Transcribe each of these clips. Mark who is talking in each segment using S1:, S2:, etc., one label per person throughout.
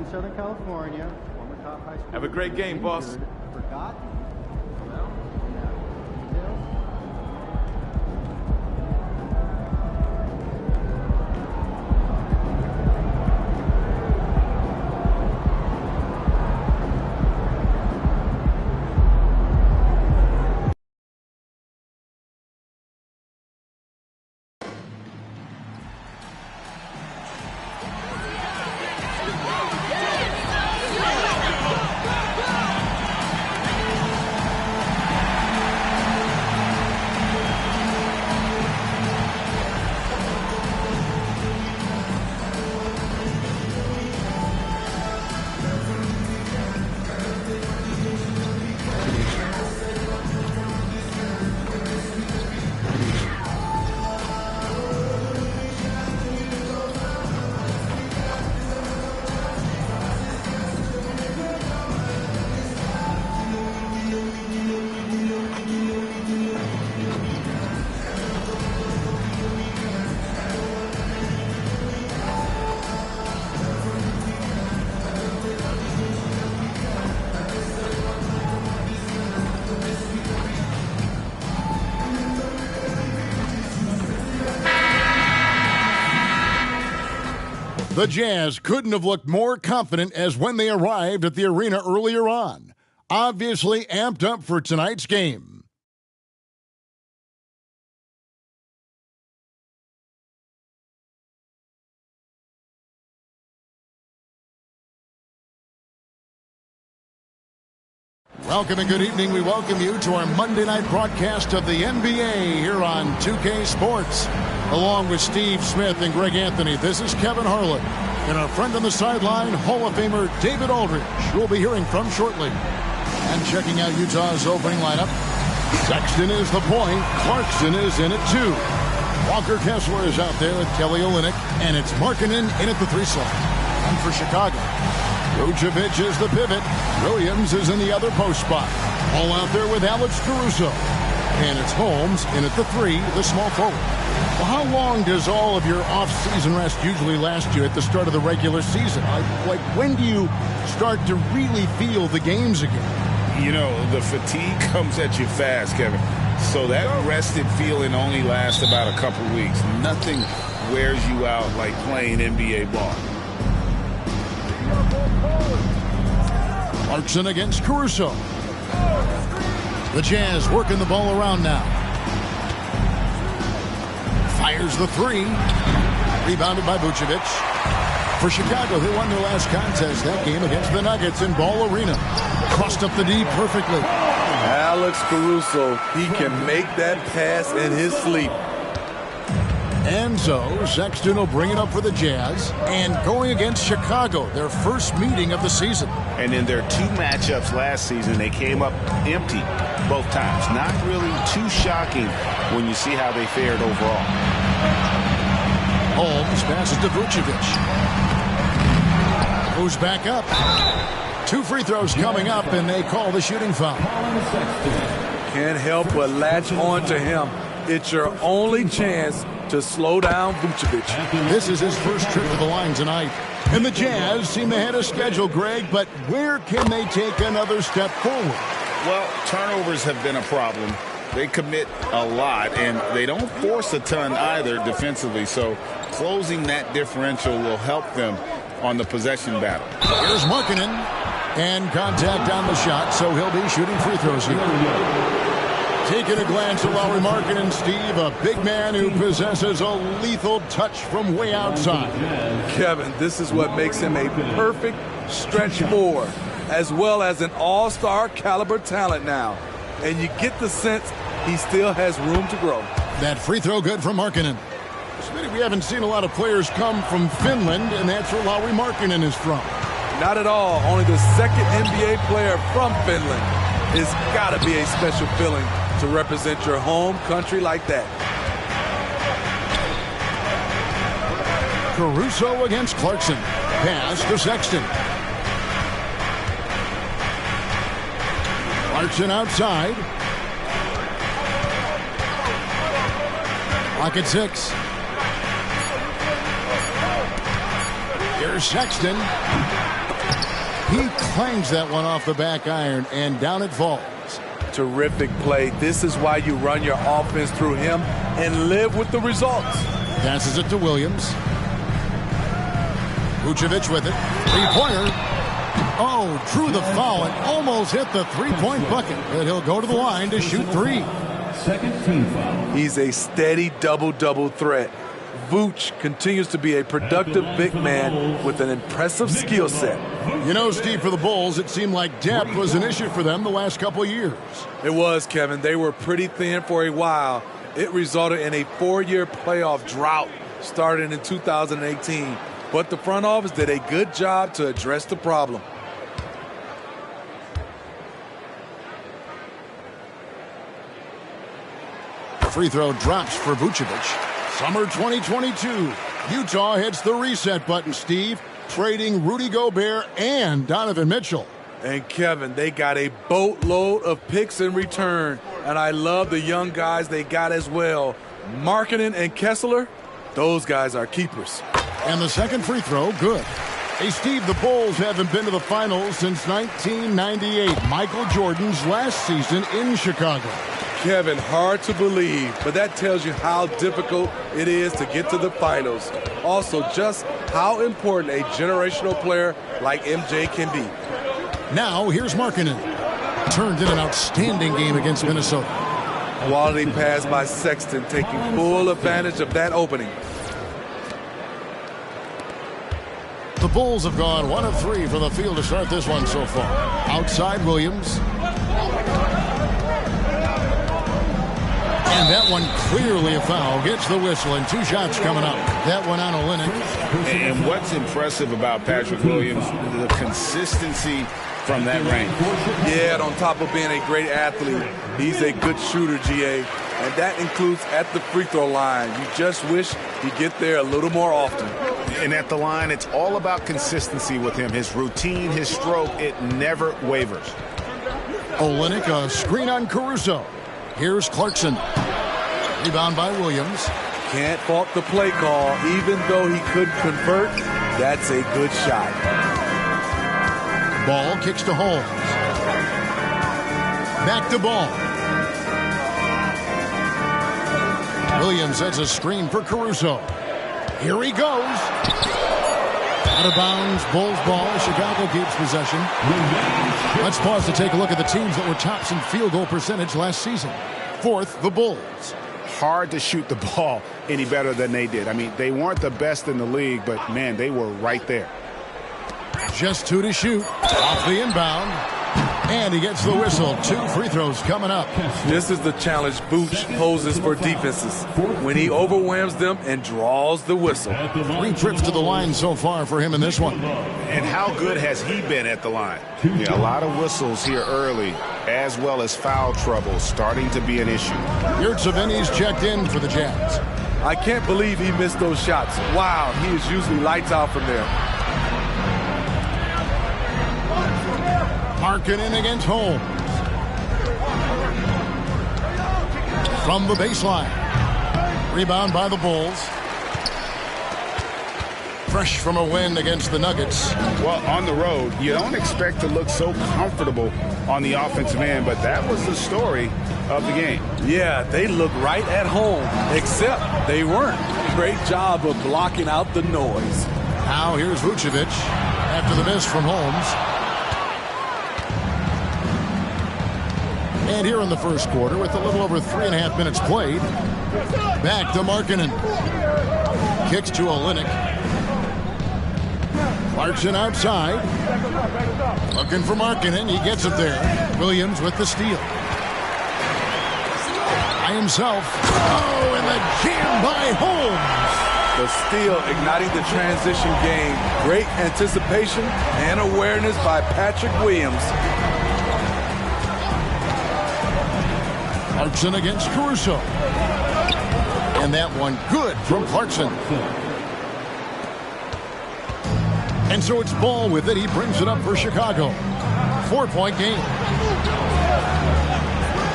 S1: in Southern California, former top high school.
S2: Have a great game, boss.
S1: Forgotten. Well,
S3: The Jazz couldn't have looked more confident as when they arrived at the arena earlier on. Obviously amped up for tonight's game. Welcome and good evening. We welcome you to our Monday night broadcast of the NBA here on 2K Sports. Along with Steve Smith and Greg Anthony, this is Kevin Harlan. And our friend on the sideline, Hall of Famer David Aldridge, we'll be hearing from shortly. And checking out Utah's opening lineup, Sexton is the point. Clarkson is in at 2. Walker Kessler is out there with Kelly Olynyk. And it's Markkanen in at the 3 slot. And for Chicago, Vucevic is the pivot. Williams is in the other post spot. All out there with Alex Caruso. And it's Holmes in at the 3, the small forward. Well, how long does all of your off-season rest usually last you at the start of the regular season? Like when do you start to really feel the games again?
S4: You know, the fatigue comes at you fast, Kevin. So that rested feeling only lasts about a couple weeks. Nothing wears you out like playing NBA ball.
S3: Clarkson against Caruso. The Jazz working the ball around now. Fires the 3. Rebounded by Vucevic. For Chicago, they won their last contest, that game against the Nuggets in Ball Arena. Crossed up the D perfectly.
S5: Alex Caruso, he can make that pass in his sleep.
S3: And so, Sexton will bring it up for the Jazz. And going against Chicago, their first meeting of the season.
S4: And in their 2 matchups last season, they came up empty both times. Not really too shocking when you see how they fared overall.
S3: Holmes passes to Vucevic. Goes back up. 2 free throws coming up, and they call the shooting foul.
S5: Can't help but latch on to him. It's your only chance to slow down Vucevic.
S3: This is his first trip to the line tonight. And the Jazz seem ahead of schedule, Greg, but where can they take another step forward?
S4: Well, turnovers have been a problem. They commit a lot, and they don't force a ton either defensively. So closing that differential will help them on the possession battle.
S3: Here's Markkanen. And contact on the shot, so he'll be shooting free throws here. Taking a glance at Lauri Markkanen, Steve, a big man who possesses a lethal touch from way outside.
S5: Kevin, this is what makes him a perfect stretch 4, as well as an all-star caliber talent now. And you get the sense he still has room to grow.
S3: That free throw good from Markkanen. Smitty, we haven't seen a lot of players come from Finland, and that's where Lauri Markkanen is from.
S5: Not at all. Only the second NBA player from Finland. It's got to be a special feeling to represent your home country like that.
S3: Caruso against Clarkson. Pass to Sexton. Clarkson outside. Clock at 6. Here's Sexton. He clangs that one off the back iron, and down it falls.
S5: Terrific play. This is why you run your offense through him and live with the results.
S3: Passes it to Williams. Vucevic with it. Three-pointer. Oh, drew the foul and almost hit the three-point bucket. But he'll go to the line to shoot three.
S2: Second team foul.
S5: He's a steady double-double threat. Vooch continues to be a productive big man with an impressive skill set.
S3: You know, Steve, for the Bulls, it seemed like depth was an issue for them the last couple of years.
S5: It was, Kevin. They were pretty thin for a while. It resulted in a 4-year playoff drought starting in 2018. But the front office did a good job to address the problem.
S3: Free throw drops for Vucevic. Summer 2022. Utah hits the reset button, Steve, trading Rudy Gobert and Donovan Mitchell.
S5: And Kevin, they got a boatload of picks in return. And I love the young guys they got as well. Markkanen and Kessler, those guys are keepers.
S3: And the second free throw, good. Hey, Steve, the Bulls haven't been to the finals since 1998, Michael Jordan's last season in Chicago.
S5: Kevin, hard to believe, but that tells you how difficult it is to get to the finals. Also, just how important a generational player like MJ can be.
S3: Now, here's Markkanen. Turned in an outstanding game against Minnesota.
S5: Quality pass by Sexton, taking full advantage of that opening.
S3: The Bulls have gone 1 of 3 from the field to start this one so far. Outside Williams. And that one clearly a foul. Gets the whistle and 2 shots coming up. That one on Olynyk.
S4: And what's impressive about Patrick Williams, the consistency from that range.
S5: Yeah, and on top of being a great athlete, he's a good shooter, GA. And that includes at the free throw line. You just wish he'd get there a little more often.
S6: And at the line, it's all about consistency with him. His routine, his stroke, it never wavers.
S3: Olynyk, a screen on Caruso. Here's Clarkson. Rebound by Williams.
S5: Can't fault the play call. Even though he couldn't convert, that's a good shot.
S3: Ball kicks to Holmes. Back to Ball. Williams has a screen for Caruso. Here he goes. Out of bounds, Bulls ball. Chicago keeps possession. Let's pause to take a look at the teams that were tops in field goal percentage last season. Fourth, the Bulls.
S6: Hard to shoot the ball any better than they did. I mean, they weren't the best in the league, but, man, they were right there.
S3: Just 2 to shoot. Off the inbound. And he gets the whistle. 2 free throws coming up.
S5: This is the challenge Vooch poses for defenses. When he overwhelms them and draws the whistle.
S3: 3 trips to the line so far for him in this one.
S6: And how good has he been at the line? Yeah, a lot of whistles here early, as well as foul trouble starting to be an issue.
S3: Yurtseveni's checked in for the Jazz.
S5: I can't believe he missed those shots. Wow, he is usually lights out from there.
S3: Markkanen against Holmes. From the baseline. Rebound by the Bulls. Fresh from a win against the Nuggets.
S4: Well, on the road, you don't expect to look so comfortable on the offensive end, but that was the story of the game.
S5: Yeah, they look right at home, except they weren't. Great job of blocking out the noise.
S3: Now here's Vucevic after the miss from Holmes. And here in the first quarter, with a little over 3.5 minutes played, back to Markkanen. Kicks to Olynyk. Clarkson outside. Looking for Markkanen. He gets it there. Williams with the steal. By himself. Oh, and the jam by Holmes.
S5: The steal igniting the transition game. Great anticipation and awareness by Patrick Williams.
S3: Clarkson against Caruso. And that one good from Clarkson. And so it's Ball with it. He brings it up for Chicago. 4-point game.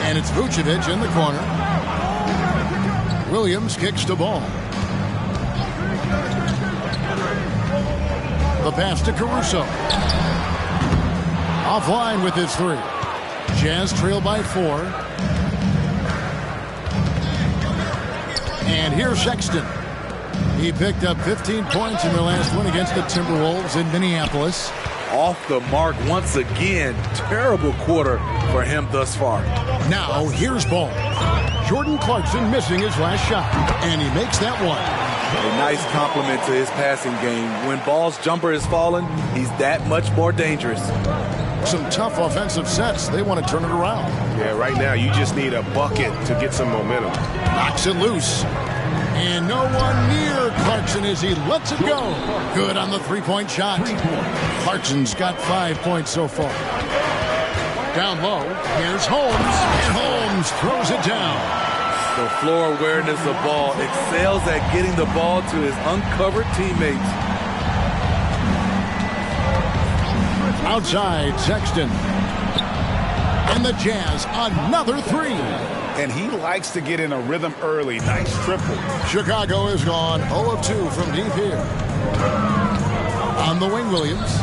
S3: And it's Vucevic in the corner. Williams kicks to Ball. The pass to Caruso. Offline with his 3. Jazz trail by 4. And here's Sexton. He picked up 15 points in their last win against the Timberwolves in Minneapolis.
S5: Off the mark once again. Terrible quarter for him thus far.
S3: Now here's Ball. Jordan Clarkson missing his last shot, and he makes that one.
S5: A nice compliment to his passing game. When Ball's jumper is falling, he's that much more dangerous.
S3: Some tough offensive sets. They want to turn it around.
S6: Yeah, right now you just need a bucket to get some momentum.
S3: Knocks it loose. And no one near Clarkson as he lets it go. Good on the three-point shot. Clarkson's got 5 points so far. Down low, here's Holmes. And Holmes throws it down.
S5: The floor awareness of Ball excels at getting the ball to his uncovered teammates.
S3: Outside, Sexton. And the Jazz, another 3.
S6: And he likes to get in a rhythm early. Nice triple.
S3: Chicago is gone 0 of 2 from deep here. On the wing, Williams.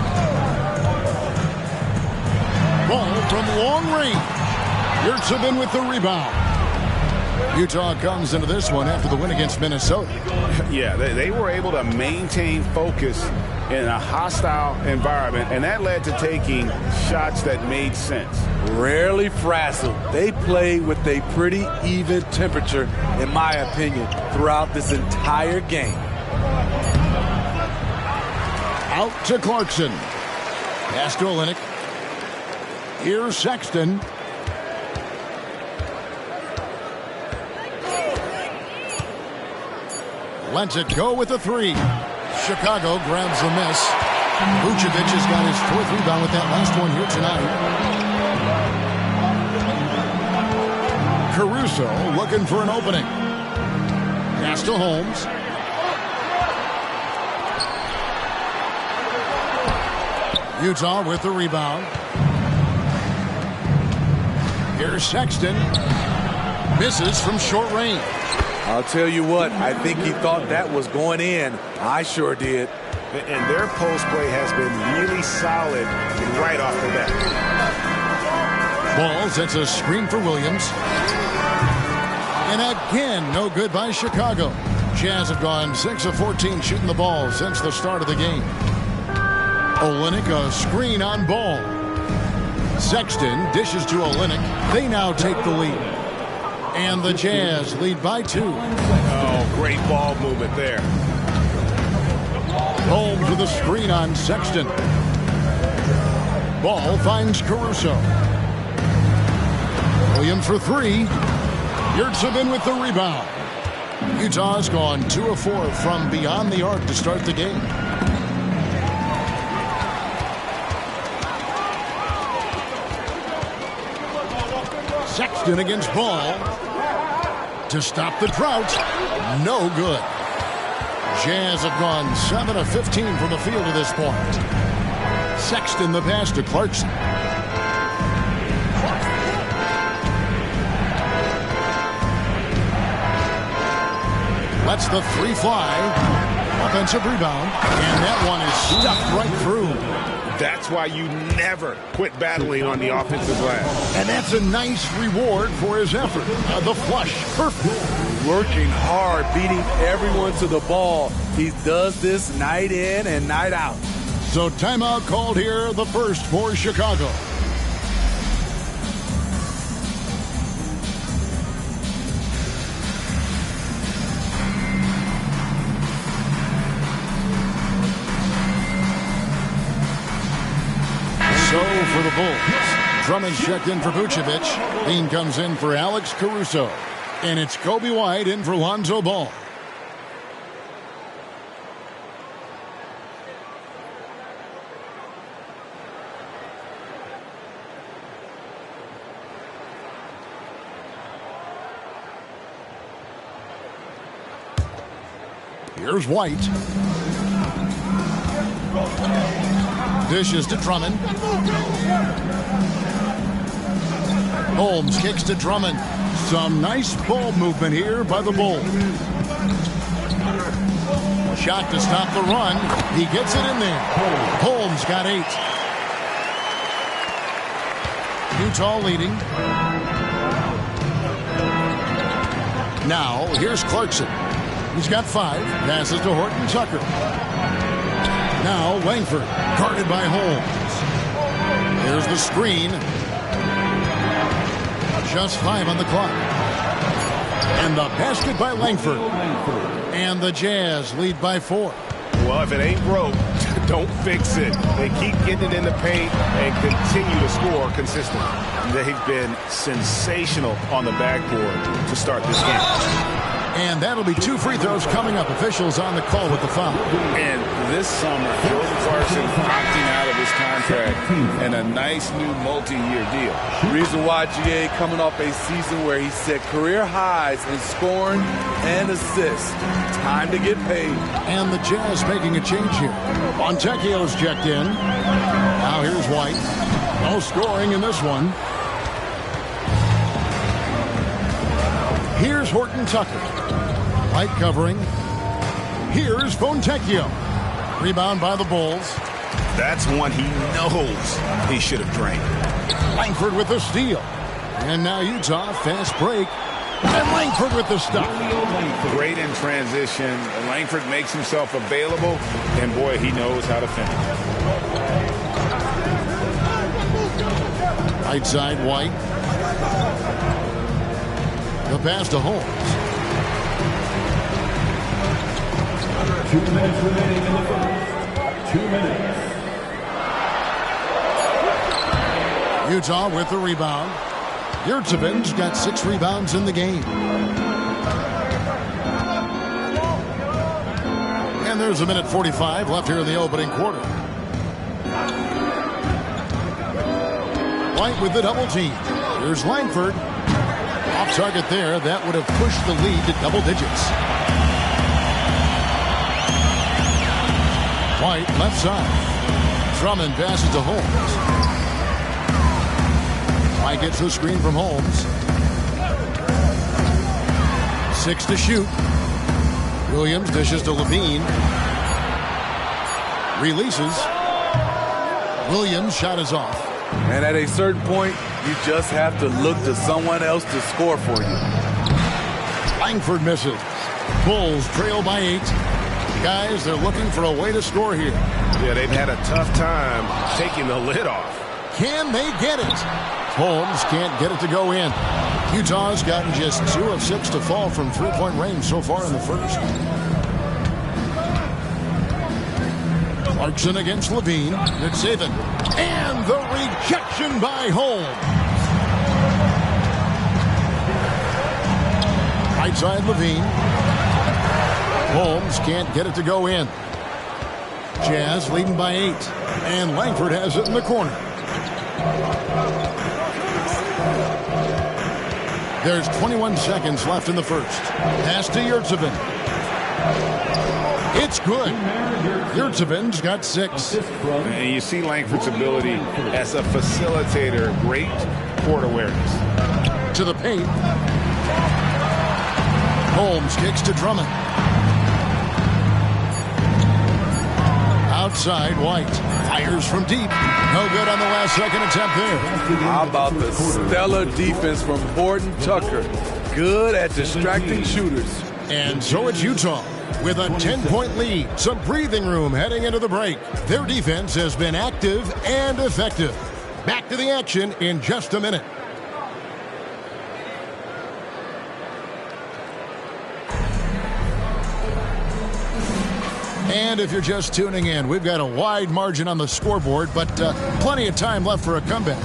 S3: Ball from long range. Yurtsevin with the rebound. Utah comes into this one after the win against Minnesota.
S6: Yeah, they were able to maintain focus in a hostile environment, and that led to taking shots that made sense.
S5: Rarely frazzled. They played with a pretty even temperature, in my opinion, throughout this entire game.
S3: Out to Clarkson. Pass to Olynyk. Here's Sexton. Lets it go with the 3. Chicago grabs the miss. Vucevic has got his 4th rebound with that last one here tonight. Caruso looking for an opening. Pass to Holmes. Utah with the rebound. Here's Sexton. Misses from short range.
S5: I'll tell you what, I think he thought that was going in. I sure did.
S6: And their post play has been really solid right off the bat.
S3: Ball sets a screen for Williams. And again, no good by Chicago. Jazz have gone 6 of 14 shooting the ball since the start of the game. Olynyk, a screen on Ball. Sexton dishes to Olynyk. They now take the lead. And the Jazz lead by 2.
S6: Oh, great ball movement there.
S3: Holmes with a screen on Sexton. Ball finds Caruso. Williams for 3. Yurtsevin with the rebound. Utah's gone 2 of 4 from beyond the arc to start the game. Sexton against Ball. To stop the drought. No good. Jazz have gone 7 of 15 from the field at this point. Sexton the pass to Clarkson. Lets the 3 fly. Offensive rebound. And that one is stuffed right through.
S6: That's why you never quit battling on the offensive glass.
S3: And that's a nice reward for his effort. The flush. Perfect.
S5: Working hard, beating everyone to the ball. He does this night in and night out.
S3: So timeout called here, the first for Chicago. So for the Bulls, Drummond checked in for Vucevic. Bean comes in for Alex Caruso. And it's Kobe White in for Lonzo Ball. Here's White. Dishes to Drummond. Holmes kicks to Drummond. Some nice ball movement here by the Bulls. Shot to stop the run. He gets it in there. Holmes got 8. Utah leading. Now, here's Clarkson. He's got 5. Passes to Horton Tucker. Now, Langford, guarded by Holmes. There's the screen. Just 5 on the clock. And the basket by Langford. And the Jazz lead by 4.
S6: Well, if it ain't broke, don't fix it. They keep getting it in the paint and continue to score consistently. They've been sensational on the backboard to start this game.
S3: And that'll be 2 free throws coming up. Officials on the call with the foul.
S4: And this summer, Jordan Clarkson opting out of his contract and a nice new multi-year deal.
S5: Reason why GA coming off a season where he set career highs in scoring and assists. Time to get paid.
S3: And the Jazz making a change here. Fontecchio's checked in. Now here's White. No scoring in this one. Here's Horton Tucker. White covering. Here's Fontecchio. Rebound by the Bulls.
S6: That's one he knows he should have drained.
S3: Langford with the steal. And now Utah, fast break. And Langford with the stop.
S4: Great in transition. Langford makes himself available, and boy, he knows how to finish.
S3: Right side, White. The pass to Holmes.
S2: 2 minutes remaining in the first. 2 minutes.
S3: Utah with the rebound. Yurtseven's got 6 rebounds in the game. And there's a minute 45 left here in the opening quarter. White with the double team. Here's Langford. Off target there. That would have pushed the lead to double digits. White left side. Drummond passes to Holmes. White gets the screen from Holmes. 6 to shoot. Williams dishes to Levine. Releases. Williams' shot is off.
S5: And at a certain point, you just have to look to someone else to score for you.
S3: Langford misses. Bulls trail by 8. Guys, they're looking for a way to score here.
S6: Yeah, they've had a tough time taking the lid off.
S3: Can they get it? Holmes can't get it to go in. Utah's gotten just 2 of 6 to fall from 3-point range so far in the first. Clarkson against Levine. Good saving. And the rejection by Holmes. Right side Levine. Holmes can't get it to go in. Jazz leading by 8. And Langford has it in the corner. There's 21 seconds left in the first. Pass to Yurtseven. It's good. Yurtseven's got 6.
S4: And you see Langford's ability as a facilitator. Great court awareness.
S3: To the paint. Holmes kicks to Drummond. Outside, White fires from deep. No good on the last second attempt there.
S5: How about the stellar defense from Horton Tucker? Good at distracting shooters.
S3: And so it's Utah with a 10-point lead. Some breathing room heading into the break. Their defense has been active and effective. Back to the action in just a minute. And if you're just tuning in, we've got a wide margin on the scoreboard, but plenty of time left for a comeback.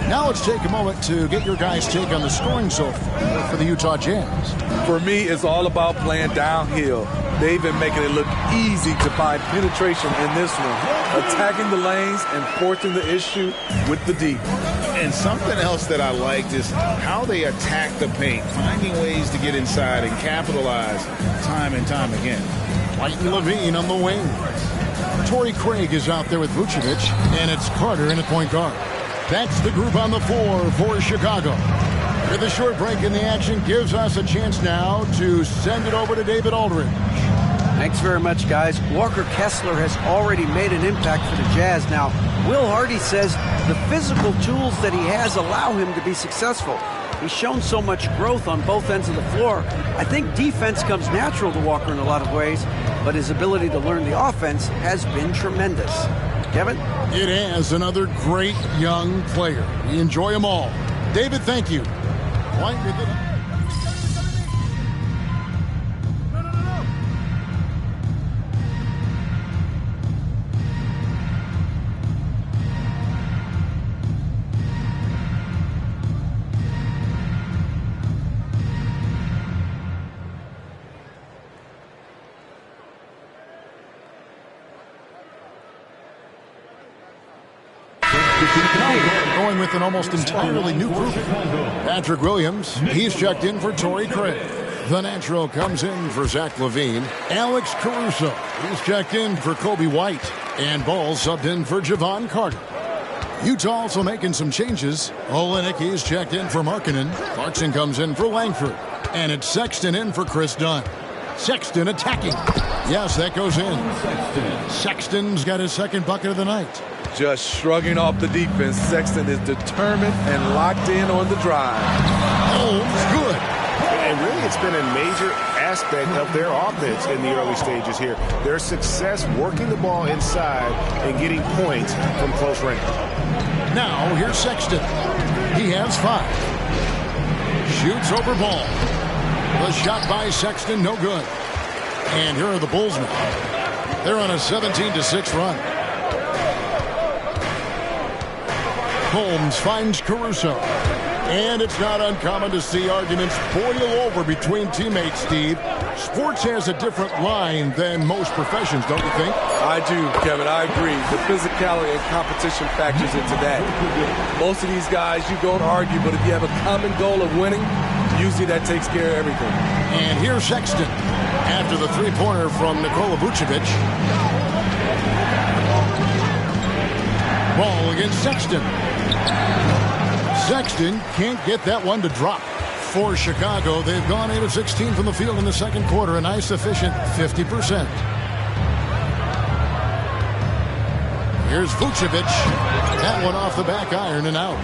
S3: Now let's take a moment to get your guys' take on the scoring so far for the Utah Jazz.
S5: For me, it's all about playing downhill. They've been making it look easy to find penetration in this one, attacking the lanes and forcing the issue with the D.
S4: And something else that I liked is how they attack the paint, finding ways to get inside and capitalize time and time again.
S3: White and Levine on the wing. Torrey Craig is out there with Vucevic, and it's Carter in at point guard. That's the group on the floor for Chicago. With a short break in the action gives us a chance now to send it over to David Aldridge.
S7: Thanks very much, guys. Walker Kessler has already made an impact for the Jazz. Now, Will Hardy says the physical tools that he has allow him to be successful. He's shown so much growth on both ends of the floor. I think defense comes natural to Walker in a lot of ways, but his ability to learn the offense has been tremendous. Kevin?
S3: It has. Another great young player. We enjoy them all. David, thank you. Point with it. Going with an almost entirely new group. Patrick Williams, he's checked in for Torrey Craig. The natural comes in for Zach LaVine. Alex Caruso, he's checked in for Kobe White. And Ball subbed in for Javon Carter. Utah also making some changes. Olynyk, he's checked in for Markkanen. Clarkson comes in for Langford. And it's Sexton in for Chris Dunn. Sexton attacking. Yes, that goes in. Sexton's got his second bucket of the night.
S5: Just shrugging off the defense. Sexton is determined and locked in on the drive.
S3: Oh, good.
S6: And really, it's been a major aspect of their offense in the early stages here. Their success working the ball inside and getting points from close range.
S3: Now, here's Sexton. He has 5. Shoots over Ball. The shot by Sexton, no good. And here are the Bulls now. They're on a 17-6 run. Holmes finds Caruso. And it's not uncommon to see arguments boil over between teammates, Steve. Sports has a different line than most professions, don't you think?
S5: I do, Kevin. I agree. The physicality and competition factors into that. Most of these guys, you don't argue, but if you have a common goal of winning, usually that takes care of everything.
S3: And here's Sexton after the three-pointer from Nikola Vucevic. Ball against Sexton. Sexton can't get that one to drop. For Chicago, they've gone 8 of 16 from the field in the second quarter, a nice efficient 50%. Here's Vucevic. That one off the back iron and out.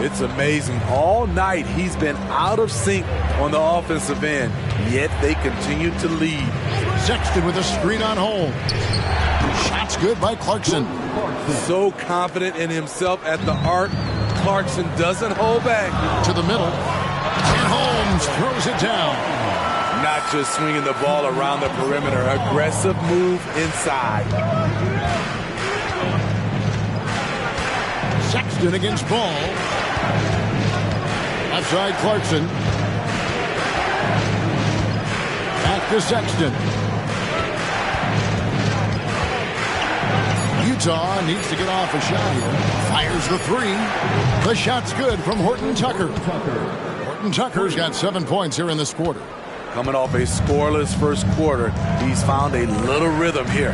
S5: It's amazing. All night he's been out of sync on the offensive end, yet they continue to lead.
S3: Sexton with a screen on Holmes. Shots good by Clarkson.
S5: So confident in himself at the arc. Clarkson doesn't hold back.
S3: To the middle. And Holmes throws it down.
S5: Not just swinging the ball around the perimeter. Aggressive move inside.
S3: Sexton against Ball. Outside Clarkson. Back to Sexton. Utah needs to get off a shot here. Fires the 3. The shot's good from Horton Tucker. Horton Tucker's got 7 points here in this quarter.
S5: Coming off a scoreless first quarter, he's found a little rhythm here.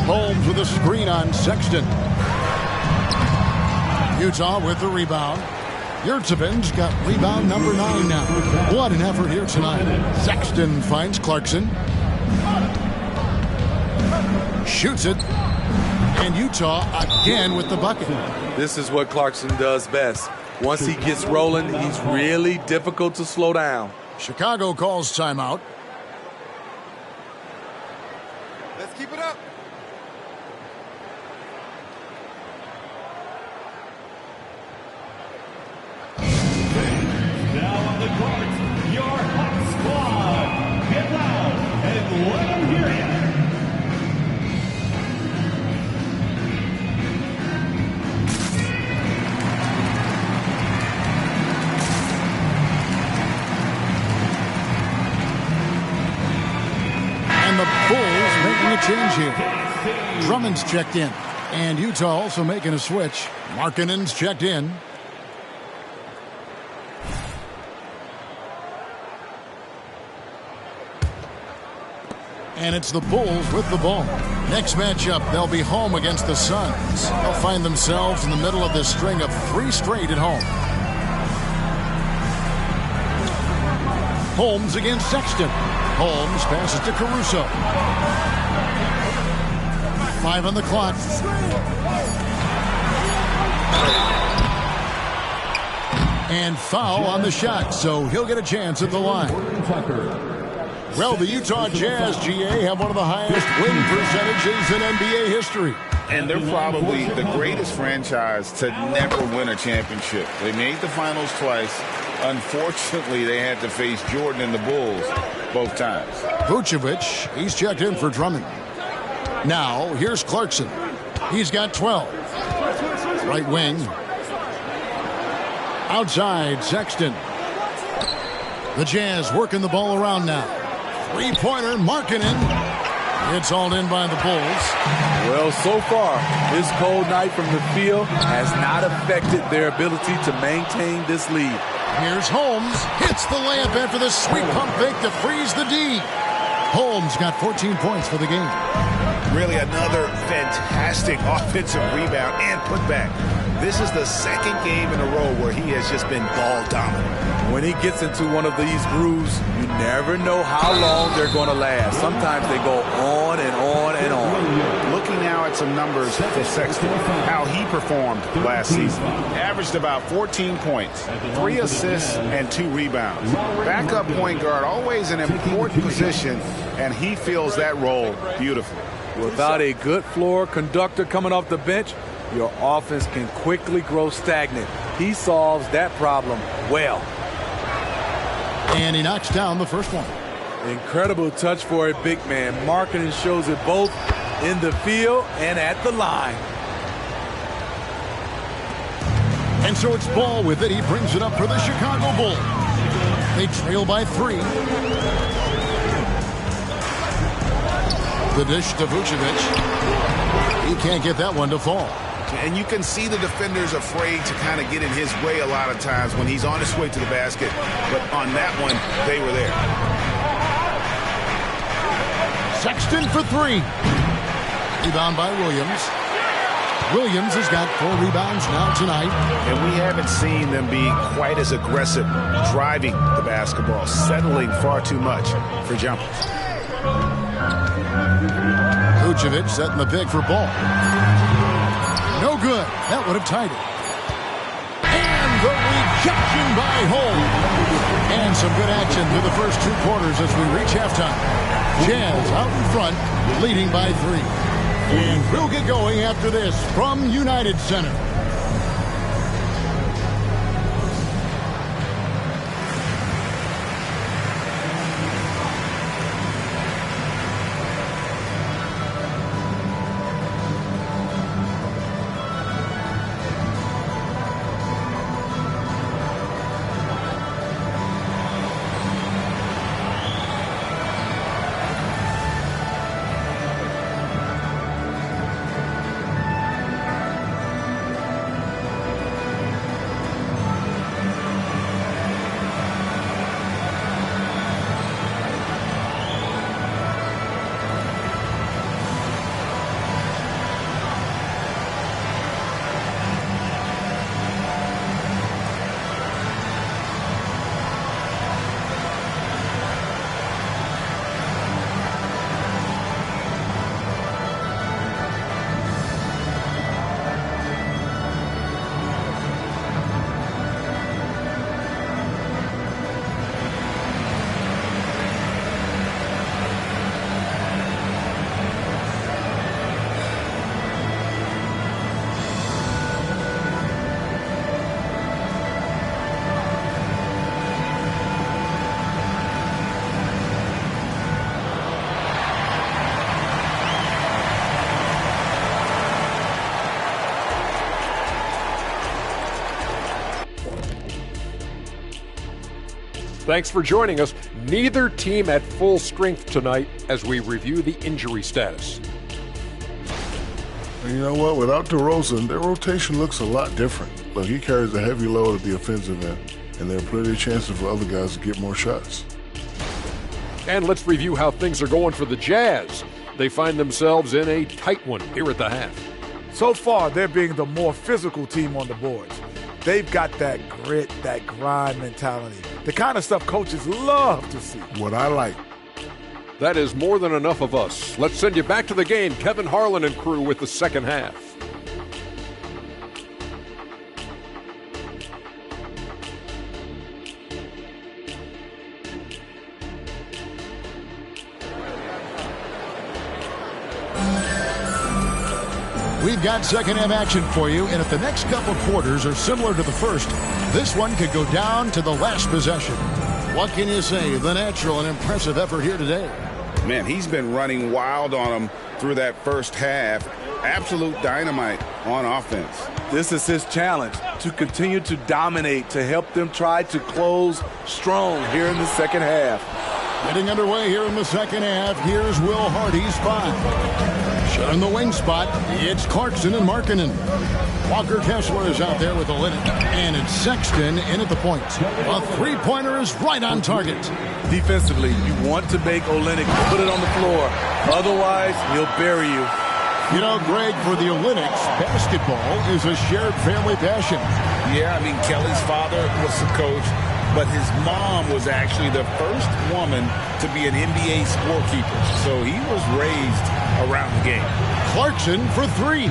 S3: Holmes with a screen on Sexton. Utah with the rebound. Yurtseven's got rebound number 9 now. What an effort here tonight. Sexton finds Clarkson. Shoots it. And Utah again with the bucket.
S5: This is what Clarkson does best. Once he gets rolling, he's really difficult to slow down.
S3: Chicago calls timeout.
S8: Let's keep it up.
S2: Now on the court, your hot squad. Get loud and let them hear you.
S3: And the Bulls making a change here. Drummond's checked in. And Utah also making a switch. Markkanen's checked in. And it's the Bulls with the ball. Next matchup, they'll be home against the Suns. They'll find themselves in the middle of this string of 3 straight at home. Holmes against Sexton. Holmes passes to Caruso. 5 on the clock. And foul on the shot, so he'll get a chance at the line. Well, the Utah Jazz, GA, have one of the highest win percentages in NBA history.
S4: And they're probably the greatest franchise to never win a championship. They made the finals twice. Unfortunately, they had to face Jordan and the Bulls both times.
S3: Vucevic, he's checked in for Drummond. Now, here's Clarkson. He's got 12. Right wing. Outside, Sexton. The Jazz working the ball around now. Three-pointer, Markkanen. It's all in by the Bulls.
S5: Well, so far, this cold night from the field has not affected their ability to maintain this lead.
S3: Here's Holmes. Hits the layup after the sweet pump fake to freeze the D. Holmes got 14 points for the game.
S6: Really another fantastic offensive rebound and putback. This is the second game in a row where he has just been ball dominant.
S5: When he gets into one of these grooves, you never know how long they're going to last. Sometimes they go on and on and on.
S6: Looking now at some numbers for Sexton, how he performed last season.
S4: Averaged about 14 points, 3 assists, and 2 rebounds. Backup point guard, always an important position, and he fills that role beautifully.
S5: Without a good floor conductor coming off the bench, your offense can quickly grow stagnant. He solves that problem well.
S3: And he knocks down the first one.
S5: Incredible touch for a big man. Markkanen shows it both in the field and at the line.
S3: And so it's Ball with it. He brings it up for the Chicago Bulls. They trail by 3. The dish to Vucevic. He can't get that one to fall.
S6: And you can see the defenders afraid to kind of get in his way a lot of times when he's on his way to the basket. But on that one, they were there.
S3: Sexton for 3. Rebound by Williams. Williams has got 4 rebounds now tonight.
S6: And we haven't seen them be quite as aggressive driving the basketball, settling far too much for jumpers.
S3: Vucevic setting the pick for Ball. No good. That would have tied it. And the rejection by Holmes. And some good action through the first 2 quarters as we reach halftime. Jazz out in front, leading by 3. And we'll get going after this from United Center.
S9: Thanks for joining us. Neither team at full strength tonight as we review the injury status.
S10: And you know what? Without DeRozan, their rotation looks a lot different. Look, he carries a heavy load at the offensive end, and there are plenty of chances for other guys to get more shots.
S9: And let's review how things are going for the Jazz. They find themselves in a tight one here at the half.
S5: So far, they're being the more physical team on the boards. They've got that grit, that grind mentality.
S6: The kind of stuff coaches love to see.
S10: What I like.
S9: That is more than enough of us. Let's send you back to the game. Kevin Harlan and crew with the second half.
S3: We've got second half action for you, and if the next couple quarters are similar to the first, this one could go down to the last possession. What can you say? The natural and impressive effort here today.
S4: Man, he's been running wild on them through that first half. Absolute dynamite on offense.
S5: This is his challenge, to continue to dominate, to help them try to close strong here in the second half.
S3: Getting underway here in the second half, here's Will Hardy's 5. In the wing spot, it's Clarkson and Markkanen. Walker Kessler is out there with Olynyk, and it's Sexton in at the point. A three-pointer is right on target.
S5: Defensively, you want to make Olynyk put it on the floor. Otherwise, he'll bury you.
S3: You know, Greg, for the Olynyk's, basketball is a shared family passion.
S4: Yeah, I mean, Kelly's father was the coach, but his mom was actually the first woman to be an NBA scorekeeper. So he was raised around the game.
S3: Clarkson for 3.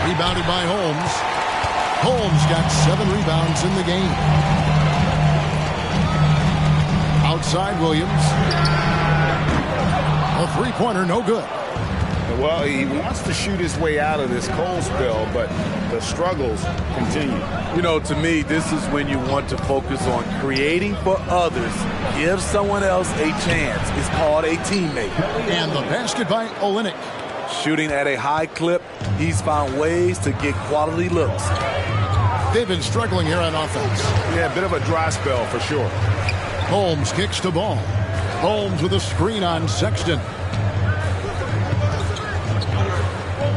S3: Rebounded by Holmes. Holmes got 7 rebounds in the game. Outside Williams. A three-pointer, no good.
S4: Well, he wants to shoot his way out of this cold spell, but the struggles continue.
S5: You know, to me, this is when you want to focus on creating for others. Give someone else a chance. It's called a teammate.
S3: And the basket by Olynyk.
S5: Shooting at a high clip, he's found ways to get quality looks.
S3: They've been struggling here on offense.
S6: Yeah, a bit of a dry spell for sure.
S3: Holmes kicks the ball. Holmes with a screen on Sexton.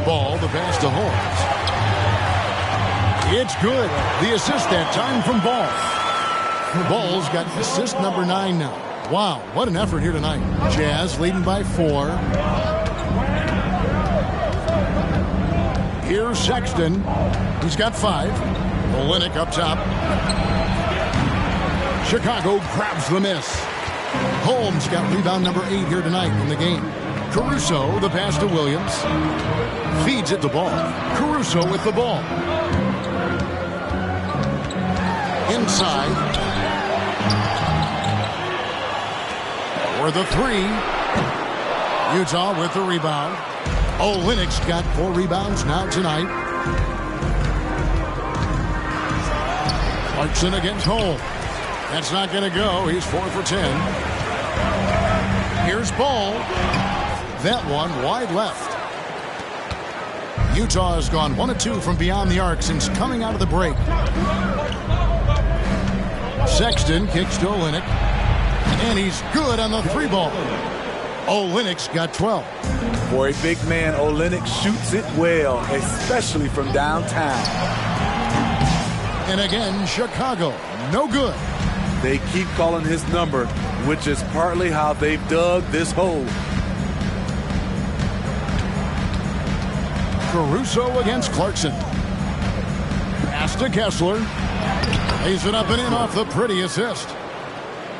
S3: Ball, the pass to Holmes. It's good. The assist that time from Ball. Ball's got assist number 9 now. Wow, what an effort here tonight. Jazz leading by 4. Here's Sexton. He's got 5. Olynyk up top. Chicago grabs the miss. Holmes got rebound number 8 here tonight in the game. Caruso, the pass to Williams. Feeds it to Ball. Caruso with the ball. Inside. For the 3. Utah with the rebound. Olynyk's got 4 rebounds now tonight. Clarkson against Holmes. That's not going to go. He's 4 for 10. Here's Ball. That one wide left. Utah has gone 1 of 2 from beyond the arc since coming out of the break. Sexton kicks to Olynyk. And he's good on the 3 ball. Olynyk's got 12.
S5: For a big man, Olynyk shoots it well, especially from downtown.
S3: And again, Chicago, no good.
S5: They keep calling his number, which is partly how they've dug this hole.
S3: Caruso against Clarkson. Pass to Kessler. Lays it up and in off the pretty assist.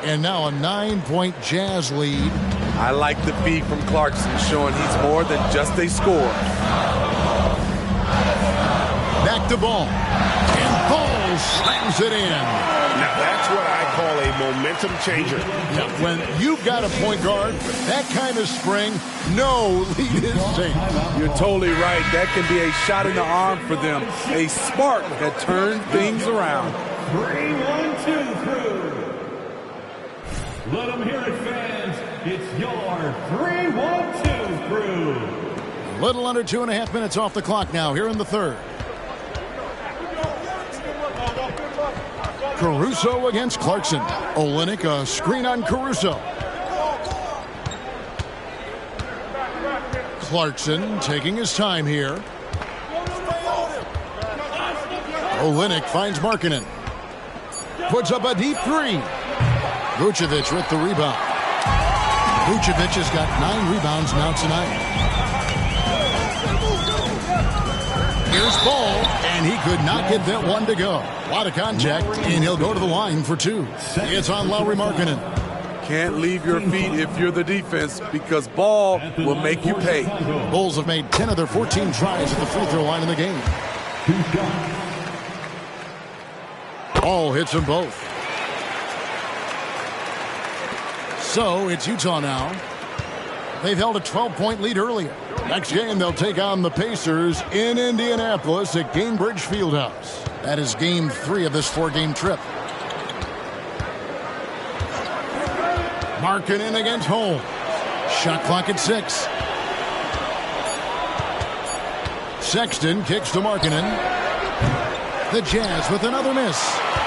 S3: And now a 9-point Jazz lead.
S5: I like the feed from Clarkson, showing he's more than just a scorer.
S3: Back to Ball. And Ball slams it in.
S6: Now that's what I call a momentum changer.
S3: Now, when you've got a point guard, that kind of spring, no lead is safe.
S5: You're totally right. That can be a shot in the arm for them. A spark that turns things around.
S2: 3-1-2 crew. Let them hear it, fans. It's your 3-1-2 crew.
S3: Little under 2.5 minutes off the clock now here in the third. Caruso against Clarkson. Olynyk, a screen on Caruso. Clarkson taking his time here. Olynyk finds Markkanen. Puts up a deep 3. Vucevic with the rebound. Vucevic has got 9 rebounds now tonight. Here's Ball, and And he could not get that one to go. A lot of contact, and he'll go to the line for 2. It's on Lauri Markkanen.
S5: Can't leave your feet if you're the defense because ball will make you pay.
S3: Bulls have made 10 of their 14 tries at the free throw line in the game. Ball hits them both. So it's Utah now. They've held a 12-point lead earlier. Next game, they'll take on the Pacers in Indianapolis at Gainbridge Fieldhouse. That is game 3 of this 4-game trip. Markkanen against Holmes. Shot clock at 6. Sexton kicks to Markkanen. The Jazz with another miss.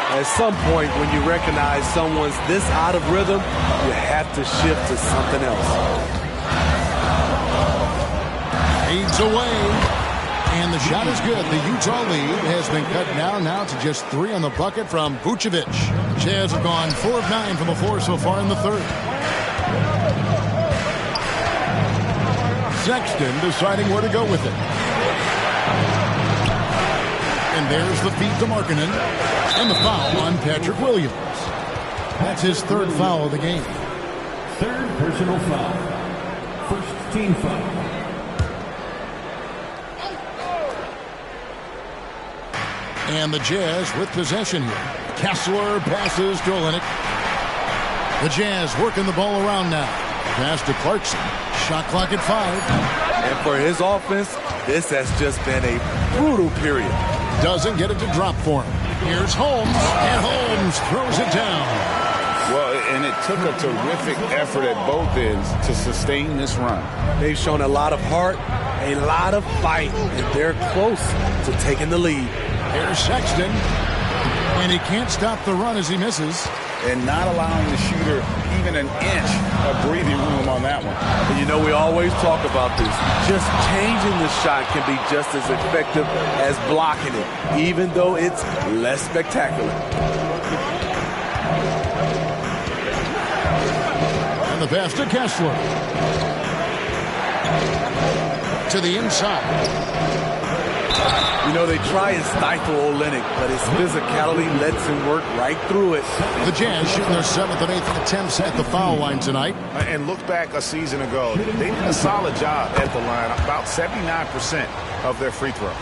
S5: At some point, when you recognize someone's this out of rhythm, you have to shift to something else.
S3: Fades away. And the shot is good. The Utah lead has been cut down now to just 3 on the bucket from Vucevic. Jazz have gone 4 of 9 from the floor so far in the third. Sexton deciding where to go with it. And there's the feed to Markkanen. And the foul on Patrick Williams. That's his 3rd foul of the game.
S2: 3rd personal foul. 1st team foul.
S3: And the Jazz with possession here. Kessler passes to Olynyk. The Jazz working the ball around now. Pass to Clarkson. Shot clock at 5.
S5: And for his offense, this has just been a brutal period.
S3: Doesn't get it to drop for him. Here's Holmes. And Holmes throws it down.
S4: Well, and it took a terrific effort at both ends to sustain this run.
S5: They've shown a lot of heart, a lot of fight, and they're close to taking the lead.
S3: Here's Sexton, and he can't stop the run as he misses.
S4: And not allowing the shooter even an inch of breathing room on that one.
S5: And you know, we always talk about this. Just changing the shot can be just as effective as blocking it, even though it's less spectacular.
S3: And the pass to Kessler. To the inside.
S5: You know, they try and stifle Olynyk, but his physicality lets him work right through it.
S3: The Jazz shooting their 7th and 8th attempts at the foul line tonight.
S6: And look back a season ago, they did a solid job at the line, about 79% of their free throws.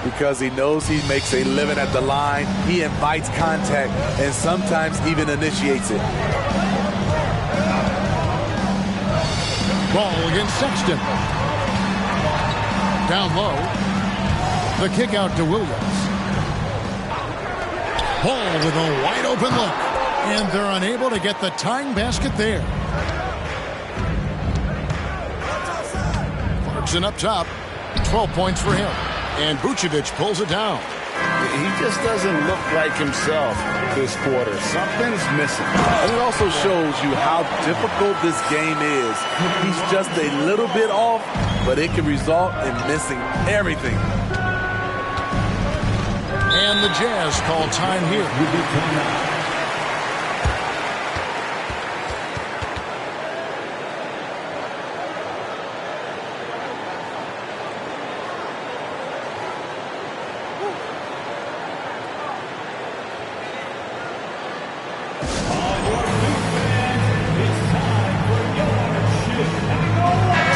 S5: Because he knows he makes a living at the line, he invites contact and sometimes even initiates it.
S3: Ball against Sexton. Down low. The kick out to Williams. Ball with a wide open look. And they're unable to get the tying basket there. Clarkson up top. 12 points for him. And Vucevic pulls it down.
S4: He just doesn't look like himself this quarter. Something's missing.
S5: And it also shows you how difficult this game is. He's just a little bit off, but it can result in missing everything.
S3: And the Jazz call time here.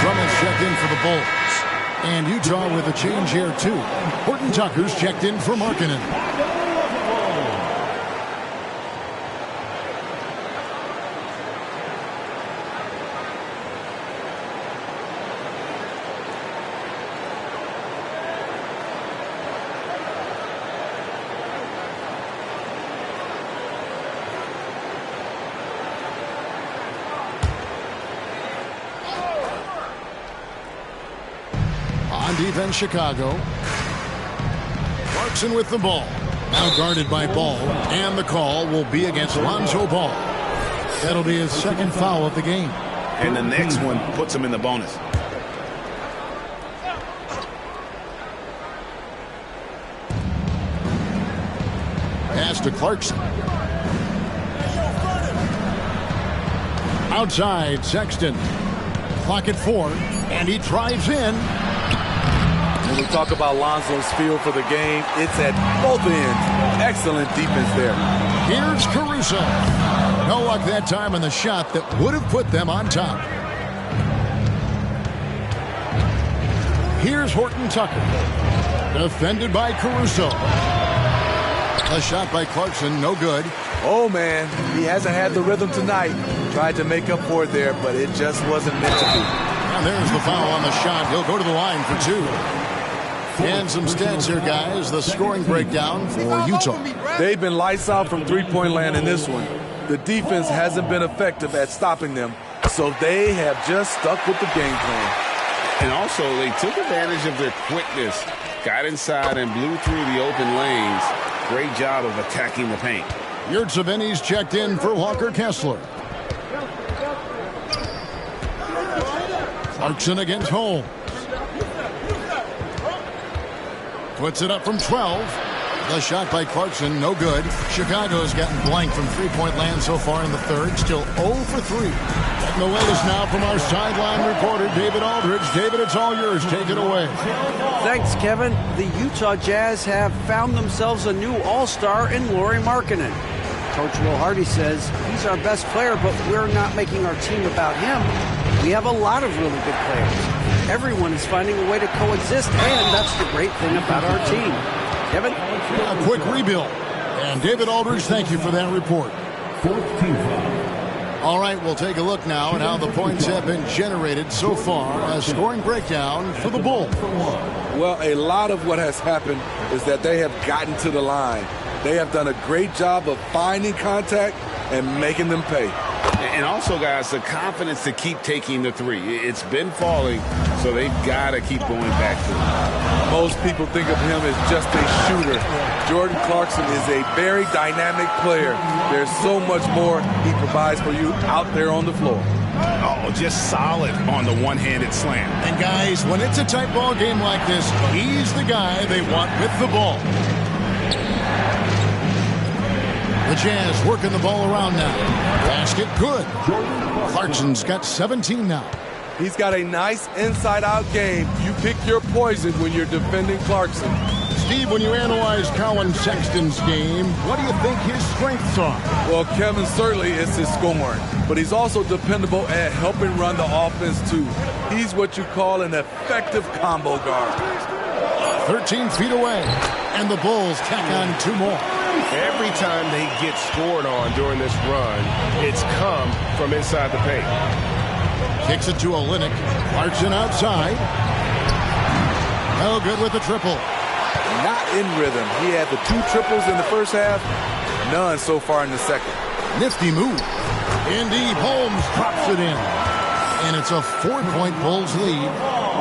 S3: Drummond's checked in for the Bulls. And Utah with a change here, too. Horton Tucker's checked in for Markkanen. On defense, Chicago. Clarkson with the ball. Now guarded by Ball. And the call will be against Lonzo Ball. That'll be his 2nd foul of the game.
S6: And the next one puts him in the bonus.
S3: Pass to Clarkson. Outside, Sexton. Clock at 4. And he drives in.
S5: When we talk about Lonzo's feel for the game, it's at both ends. Excellent defense there.
S3: Here's Caruso. No luck that time on the shot that would have put them on top. Here's Horton Tucker. Defended by Caruso. A shot by Clarkson, no good.
S5: Oh, man, he hasn't had the rhythm tonight. Tried to make up for it there, but it just wasn't meant to be.
S3: And there's the foul on the shot. He'll go to the line for 2. And some stats here, guys. The scoring breakdown for Utah.
S5: They've been lights out from three-point land in this one. The defense hasn't been effective at stopping them, so they have just stuck with the game plan.
S4: And also, they took advantage of their quickness, got inside and blew through the open lanes. Great job of attacking the paint.
S3: Yurtseven's checked in for Walker Kessler. Clarkson against Holmes. Puts it up from 12. The shot by Clarkson, no good. Chicago's gotten blank from three-point land so far in the third. Still 0 for 3. Getting the latest now from our sideline reporter, David Aldridge. David, it's all yours. Take it away.
S7: Thanks, Kevin. The Utah Jazz have found themselves a new all-star in Lauri Markkanen. Coach Will Hardy says he's our best player, but we're not making our team about him. We have a lot of really good players. Everyone is finding a way to coexist, and that's the great thing about our team. Kevin?
S3: A quick rebuild. And David Aldridge, thank you for that report. All right, we'll take a look now at how the points have been generated so far. A scoring breakdown for the Bulls.
S5: Well, a lot of what has happened is that they have gotten to the line. They have done a great job of finding contact and making them pay.
S4: And also, guys, the confidence to keep taking the three. It's been falling, so they've got to keep going back to it.
S5: Most people think of him as just a shooter. Jordan Clarkson is a very dynamic player. There's so much more he provides for you out there on the floor.
S6: Oh, just solid on the one-handed slam.
S3: And guys, when it's a tight ball game like this, he's the guy they want with the ball. The Jazz working the ball around now. Basket good. Clarkson's got 17 now.
S5: He's got a nice inside-out game. You pick your poison when you're defending Clarkson.
S3: Steve, when you analyze Colin Sexton's game, what do you think his strengths are?
S5: Well, Kevin, certainly it's his scoring, but he's also dependable at helping run the offense, too. He's what you call an effective combo guard.
S3: 13 feet away, and the Bulls tack on 2 more.
S6: Every time they get scored on during this run, it's come from inside the paint.
S3: Kicks it to Olynyk. Clarkson outside. No good with the triple.
S5: Not in rhythm. He had the 2 triples in the first half, none so far in the second.
S3: Nifty move. Indeed, Holmes drops it in. And it's a 4-point Bulls lead.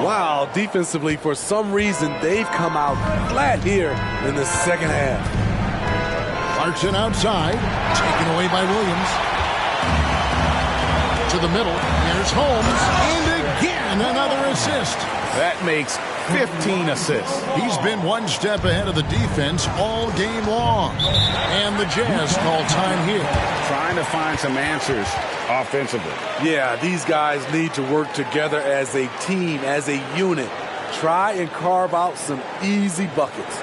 S5: Wow, defensively, for some reason, they've come out flat here in the second half.
S3: Clarkson outside, taken away by Williams. To the middle, here's Holmes, and again another assist.
S6: That makes 15 assists.
S3: He's been one step ahead of the defense all game long. And the Jazz call time here.
S4: Trying to find some answers offensively.
S5: Yeah, these guys need to work together as a team, as a unit. Try and carve out some easy buckets.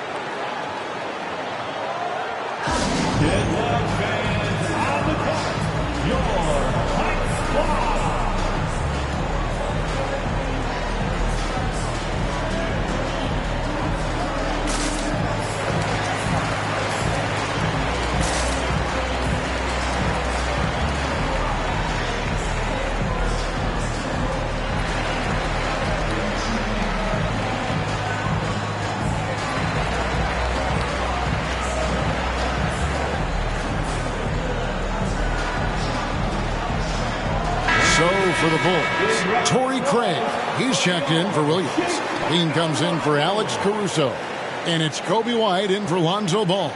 S3: For the Bulls, Torrey Craig. He's checked in for Williams. Dean comes in for Alex Caruso. And it's Kobe White in for Lonzo Ball.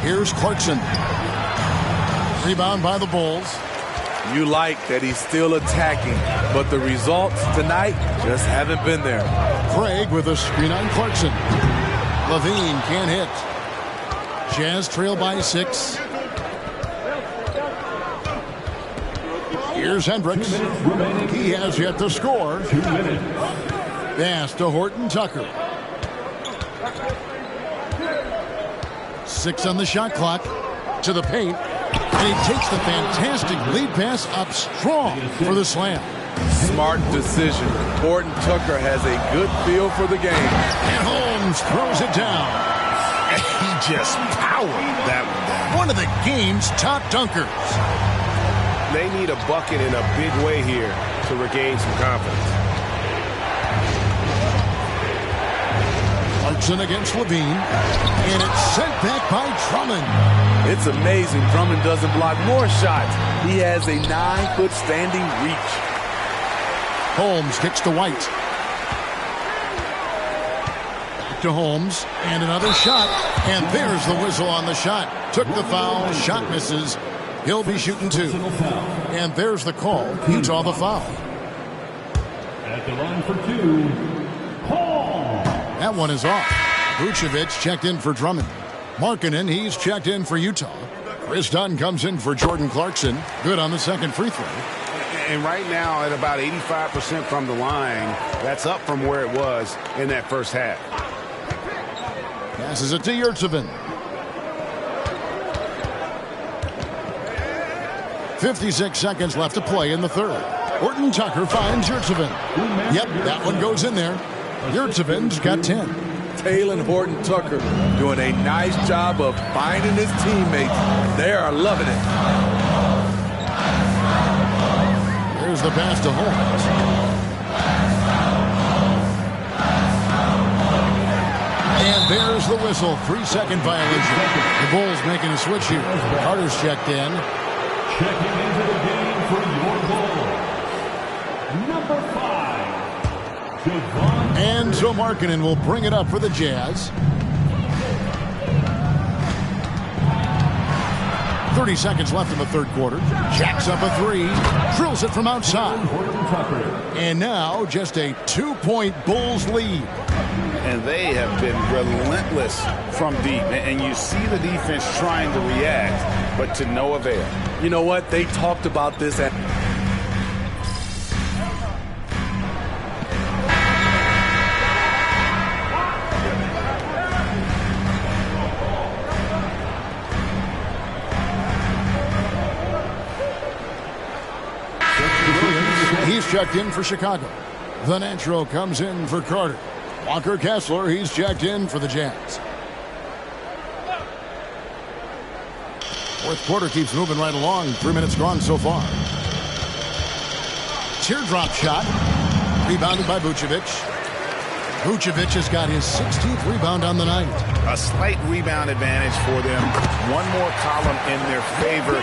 S3: Here's Clarkson. Rebound by the Bulls.
S5: You like that he's still attacking, but the results tonight just haven't been there.
S3: Craig with a screen on Clarkson. Levine can't hit. Jazz trail by 6. Here's Hendricks. He has yet to score. Pass to Horton Tucker. 6 on the shot clock. To the paint. And he takes the fantastic lead pass up strong for the slam.
S5: Smart decision. Horton Tucker has a good feel for the game.
S3: And Holmes throws it down.
S6: He just powered that one down.
S3: One of the game's top dunkers.
S6: They need a bucket in a big way here to regain some confidence.
S3: Clarkson against Levine. And it's sent back by Drummond.
S5: It's amazing Drummond doesn't block more shots. He has a 9-foot standing reach.
S3: Holmes kicks to White. Back to Holmes. And another shot. And there's the whistle on the shot. Took the foul. Shot misses. He'll be shooting 2. And there's the call. Utah the foul.
S2: At the line for 2, Paul.
S3: That one is off. Vucevic checked in for Drummond. Markkanen, he's checked in for Utah. Chris Dunn comes in for Jordan Clarkson. Good on the second free throw.
S6: And right now at about 85% from the line, that's up from where it was in that first half.
S3: Passes it to Yurtsevin. 56 seconds left to play in the third. Horton Tucker finds Yurtsevin. Yep, that one goes in there. Yurtsevin's got 10.
S5: Taylor Horton Tucker doing a nice job of finding his teammates. They are loving it.
S3: There's the pass to Holmes. And there's the whistle. 3-second violation. The Bulls making a switch here. Carter's checked in.
S2: Checking into the game for your Bulls, number 5, Javon.
S3: And so Markkanen will bring it up for the Jazz. 30 seconds left in the third quarter. Jacks up a 3. Drills it from outside. And now just a 2-point Bulls lead.
S4: And they have been relentless from deep. And you see the defense trying to react, but to no avail.
S5: You know what? They talked about this at...
S3: He's checked in for Chicago. The natural comes in for Carter. Walker Kessler, he's checked in for the Jazz. Fourth quarter keeps moving right along. 3 minutes gone so far. Teardrop shot. Rebounded by Vucevic. Vucevic has got his 16th rebound on the night.
S4: A slight rebound advantage for them. One more column in their favor,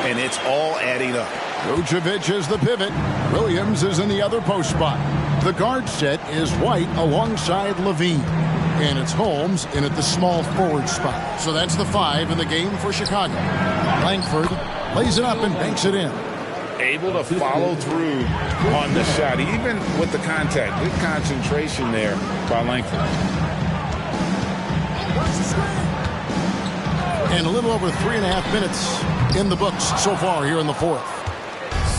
S4: and it's all adding up.
S3: Vucevic is the pivot. Williams is in the other post spot. The guard set is White alongside Levine. And it's Holmes in at the small forward spot. So that's the 5 in the game for Chicago. Langford lays it up and banks it in.
S4: Able to follow through on the shot, even with the contact. Good concentration there by Langford.
S3: And a little over 3.5 minutes in the books so far here in the fourth.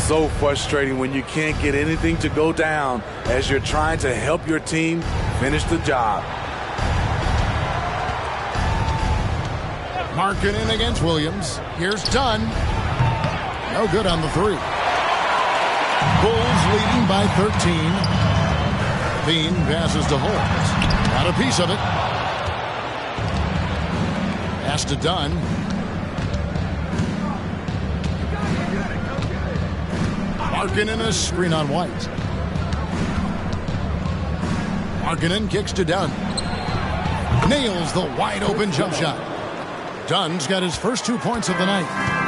S5: So frustrating when you can't get anything to go down as you're trying to help your team finish the job.
S3: Markkanen against Williams. Here's Dunn. No good on the 3. Bulls leading by 13. Levine passes to Holmes. Got a piece of it. Pass to Dunn. Markkanen a screen on White. Markkanen kicks to Dunn. Nails the wide open jump shot. Dunn's got his first 2 points of the night.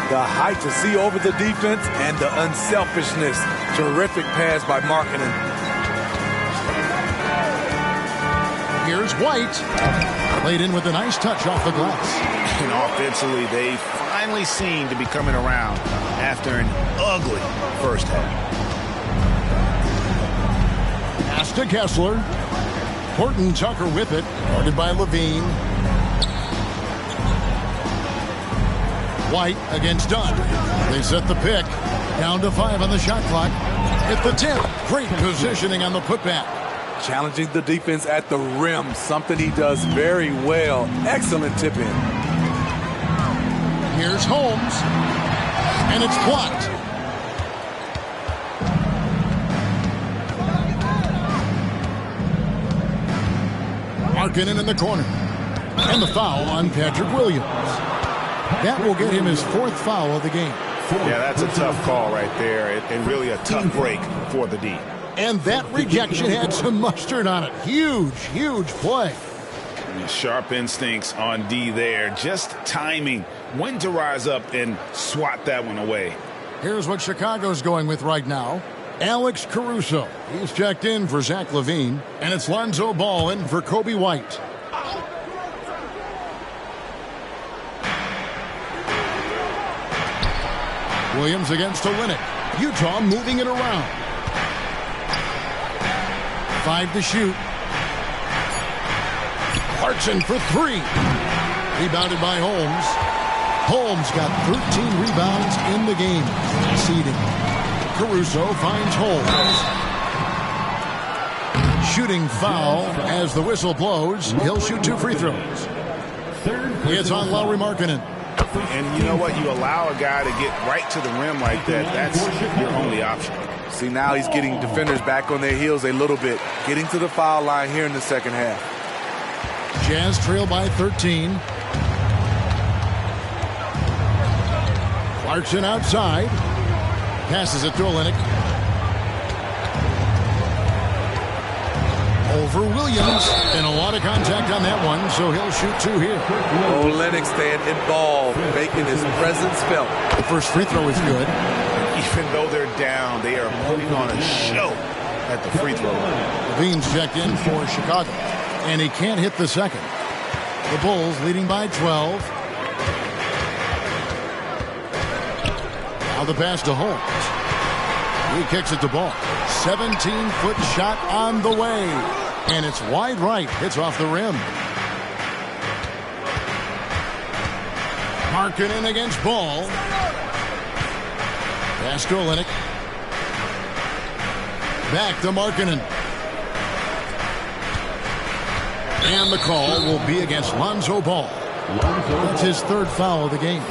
S5: The height to see over the defense and the unselfishness. Terrific pass by Markkanen.
S3: Here's White. Laid in with a nice touch off the glass.
S4: And offensively, they
S6: finally seem to be coming around after an ugly first half.
S3: Pass to Kessler. Horton Tucker with it. Guarded by Levine. White against Dunn. They set the pick. Down to 5 on the shot clock. At the tip. Great positioning on the putback.
S5: Challenging the defense at the rim, something he does very well. Excellent tip in.
S3: Here's Holmes. And it's blocked. Markkanen in the corner. And the foul on Patrick Williams. That will get him his 4th foul of the game.
S6: Yeah, that's a tough call right there, and really a tough break for the D.
S3: And that rejection had some mustard on it. Huge, huge play.
S6: Sharp instincts on D there. Just timing when to rise up and swat that one away.
S3: Here's what Chicago's going with right now. Alex Caruso. He's checked in for Zach LaVine. And it's Lonzo Ball in for Kobe White. Williams against Olynyk. Utah moving it around. 5 to shoot. Clarkson for 3. Rebounded by Holmes. Holmes got 13 rebounds in the game. Conceding. Caruso finds Holmes. Shooting foul as the whistle blows. He'll shoot 2 free throws. It's on Lauri Markkanen.
S6: And you know what? You allow a guy to get right to the rim like that. That's your only option.
S5: See, now he's getting defenders back on their heels a little bit. Getting to the foul line here in the second half.
S3: Jazz trail by 13. Clarkson outside. Passes it to Olynyk. Over Williams. And a lot of contact on that one, so he'll shoot 2 here.
S5: Olynyk staying involved, making his presence felt.
S3: The first free throw is good.
S6: Even though they're down, they are putting on a show at the free throw line.
S3: Levine's checked in for Chicago, and he can't hit the second. The Bulls leading by 12. Now the pass to Holmes. He kicks it to Ball. 17-foot shot on the way. And it's wide right. It's off the rim. Markkanen against Ball. Pass to Olynyk. Back to Markkanen. And the call will be against Lonzo Ball. That's his 3rd foul of the game.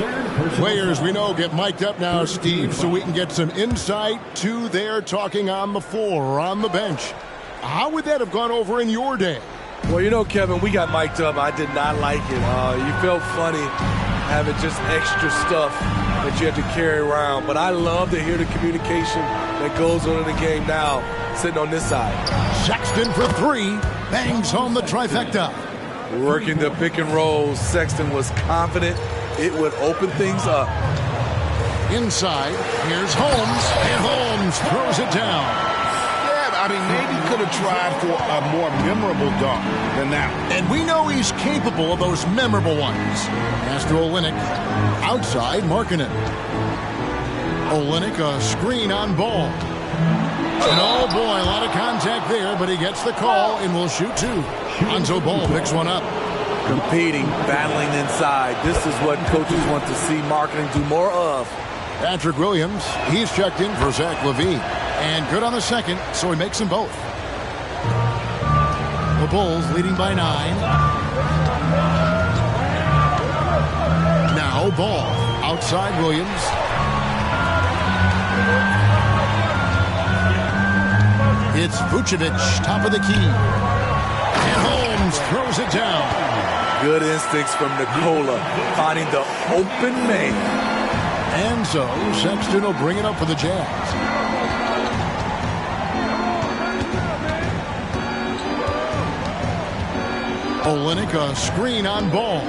S3: Players, we know, get mic'd up now, Steve, so we can get some insight to their talking on the floor or on the bench. How would that have gone over in your day?
S5: Well, you know, Kevin, we got mic'd up. I did not like it. You felt funny having just extra stuff that you had to carry around. But I love to hear the communication that goes on in the game now, sitting on this side.
S3: Sexton for 3. Bangs home the trifecta.
S5: Working the pick and roll. Sexton was confident it would open things up.
S3: Inside, here's Holmes, and Holmes throws it down.
S6: Yeah, I mean, maybe could have tried for a more memorable dunk than that one.
S3: And we know he's capable of those memorable ones. Pass to Olynyk. Outside, Markkanen. Olynyk, a screen on Ball. And oh boy, a lot of contact there, but he gets the call and will shoot 2. Lonzo Ball picks one up.
S5: Competing, battling inside. This is what coaches want to see Markkanen do more of.
S3: Patrick Williams, he's checked in for Zach LaVine. And good on the second, so he makes them both. The Bulls leading by 9. Now Ball. Outside Williams. It's Vucevic, top of the key. And Holmes throws it down.
S5: Good instincts from Nikola, finding the open man.
S3: And so Sexton will bring it up for the Jazz. Olynyk, a screen on Ball.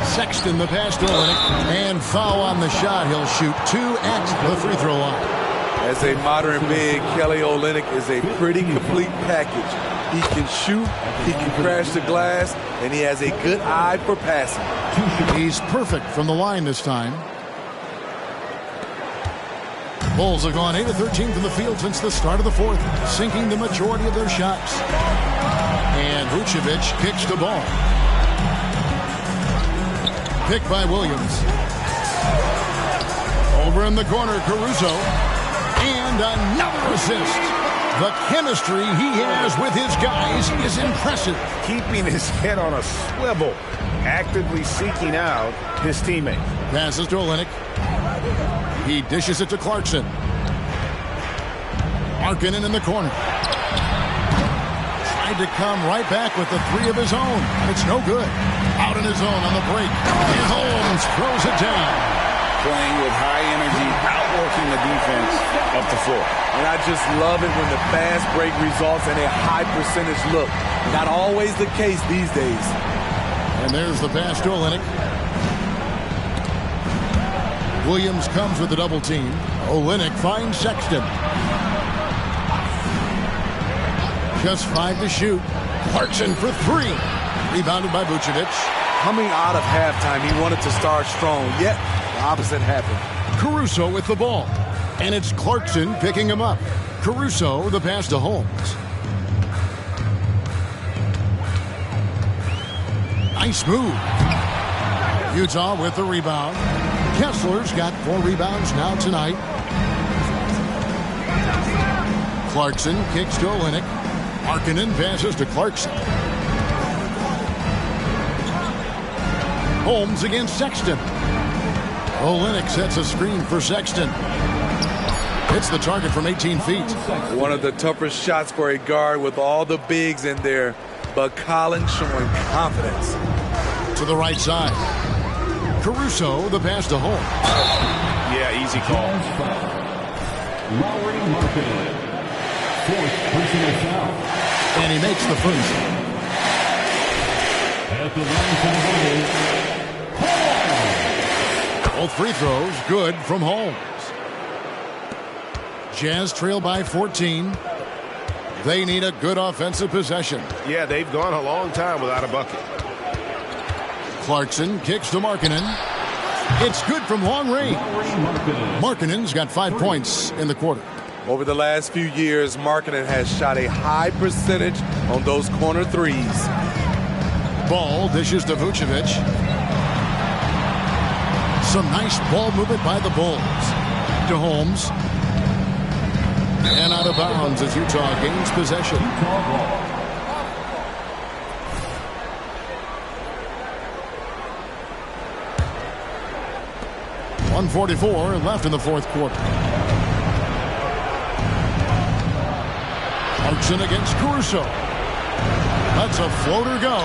S3: Sexton the pass to Olynyk. And foul on the shot. He'll shoot 2 at the free throw line.
S5: As a modern big, Kelly Olynyk is a pretty complete package. He can shoot, he can crash the glass, and he has a good eye for passing.
S3: He's perfect from the line this time. Bulls have gone 8 of 13 from the field since the start of the fourth, sinking the majority of their shots. And Vucevic kicks the ball. Picked by Williams. Over in the corner, Caruso. And another assist. The chemistry he has with his guys is impressive.
S6: Keeping his head on a swivel, actively seeking out his teammate.
S3: Passes to Olynyk. He dishes it to Clarkson. Markkanen in the corner. Tried to come right back with the three of his own. It's no good. Out in his own on the break. And Holmes throws it down.
S4: Playing with high energy, outworking the defense up the floor.
S5: And I just love it when the fast break results in a high percentage look. Not always the case these days.
S3: And there's the pass to Olynyk. Williams comes with the double team. Olynyk finds Sexton. Just 5 to shoot. Clarkson for 3. Rebounded by Vucevic.
S5: Coming out of halftime, he wanted to start strong, yet the opposite happened.
S3: Caruso with the ball. And it's Clarkson picking him up. Caruso, the pass to Holmes. Nice move. Utah with the rebound. Kessler's got 4 rebounds now tonight. Clarkson kicks to Olynyk. Markkanen passes to Clarkson. Holmes against Sexton. Olynyk sets a screen for Sexton. Hits the target from 18 feet.
S5: One of the toughest shots for a guard with all the bigs in there, but Collins showing confidence.
S3: To the right side. Caruso, the pass to Holmes.
S6: Yeah, easy call.
S2: Lauri Markkanen. 4th personal foul.
S3: And he makes the first.
S2: At the line for the
S3: Both free throws good from Holmes. Jazz trail by 14. They need a good offensive possession.
S6: Yeah, they've gone a long time without a bucket.
S3: Clarkson kicks to Markkanen. It's good from long range. Markkanen's got 5 points in the quarter.
S5: Over the last few years, Markkanen has shot a high percentage on those corner threes.
S3: Ball dishes to Vucevic. Some nice ball movement by the Bulls. To Holmes. And out of bounds as Utah gains possession. 1:44 left in the fourth quarter. Clarkson against Caruso. Lets a floater go.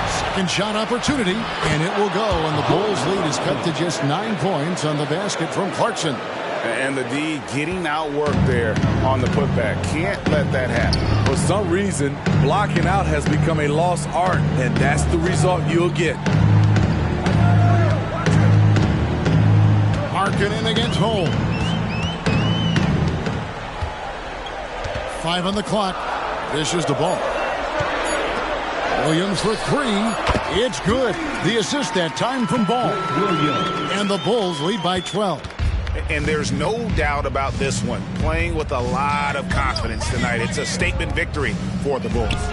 S3: Second shot opportunity, and it will go. And the Bulls' lead is cut to just 9 points on the basket from Clarkson.
S4: And the D getting outworked there on the putback. Can't let that happen.
S5: For some reason, blocking out has become a lost art, and that's the result you'll get.
S3: Markkanen against Holmes. 5 on the clock. This is the ball. Williams for 3. It's good. The assist that time from Ball. And the Bulls lead by 12.
S6: And there's no doubt about this one. Playing with a lot of confidence tonight. It's a statement victory for the Bulls.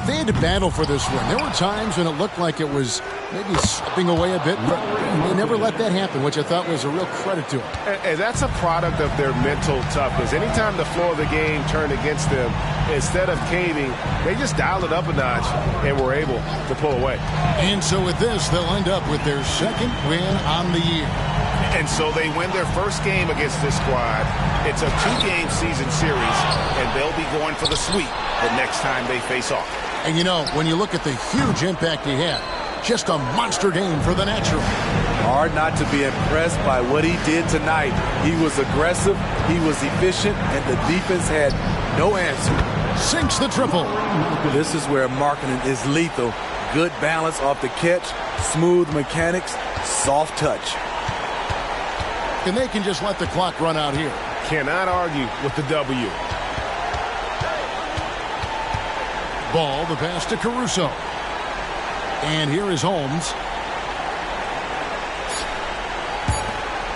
S3: They had to battle for this one. There were times when it looked like it was maybe slipping away a bit, but they never let that happen, which I thought was a real credit to them.
S6: And that's a product of their mental toughness. Anytime the floor of the game turned against them, instead of caving, they just dialed it up a notch and were able to pull away.
S3: And so with this, they'll end up with their second win on the year.
S6: And so they win their first game against this squad. It's a 2-game season series, and they'll be going for the sweep the next time they face off.
S3: And you know, when you look at the huge impact he had, just a monster game for the natural.
S5: Hard not to be impressed by what he did tonight. He was aggressive, he was efficient, and the defense had no answer.
S3: Sinks the triple.
S5: This is where Markkanen is lethal. Good balance off the catch, smooth mechanics, soft touch.
S3: And they can just let the clock run out here.
S6: Cannot argue with the W.
S3: Ball, the pass to Caruso. And here is Holmes.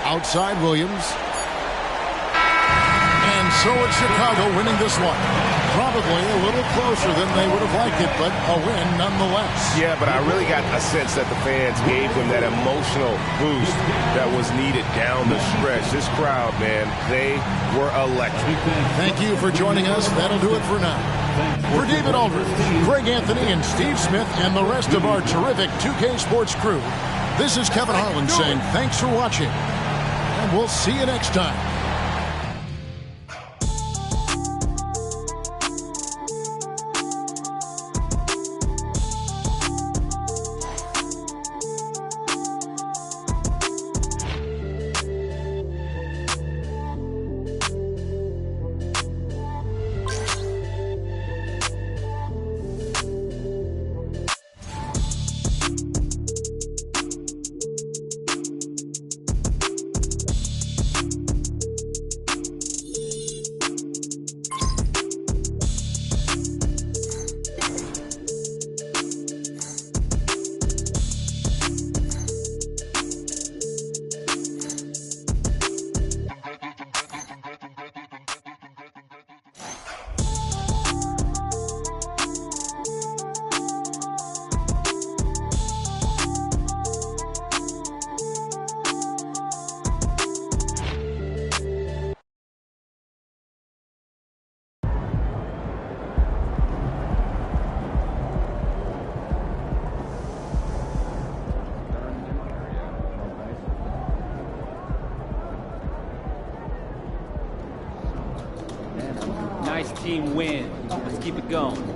S3: Outside Williams. so it's Chicago winning this one. Probably a little closer than they would have liked it, but a win nonetheless.
S6: Yeah, but I really got a sense that the fans gave them that emotional boost that was needed down the stretch. This crowd, man, they were electric.
S3: Thank you for joining us. That'll do it for now. For David Aldridge, Greg Anthony, and Steve Smith, and the rest of our terrific 2K Sports crew, this is Kevin Harlan saying thanks for watching, and we'll see you next time.
S11: Nice team win. Let's keep it going.